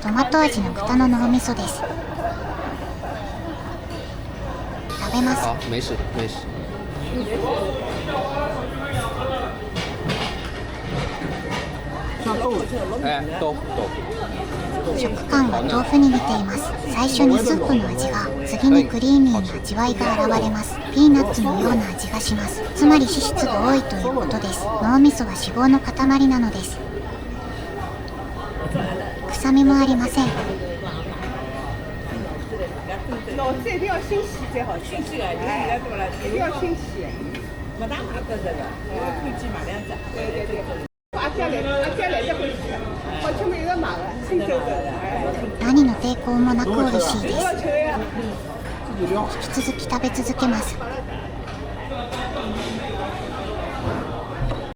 トマト味の豚の脳みそです。食べます。好，没事没事。哎，豆腐。食感は豆腐に似ています。最初にスープの味が、次にクリーミーな味わいが現れます。ピーナッツのような味がします。つまり脂質が多いということです。脳みそは脂肪の塊なのです。臭みもありません。脑子一定要清洗才好吃。清洗了，哎，一定要清洗。没大麻得这个，看见买两只。对对对。阿姐来得欢喜，好吃没人买的，清走的。何の抵抗もなく美味しいです。不要求呀。引き続き食べ続けます。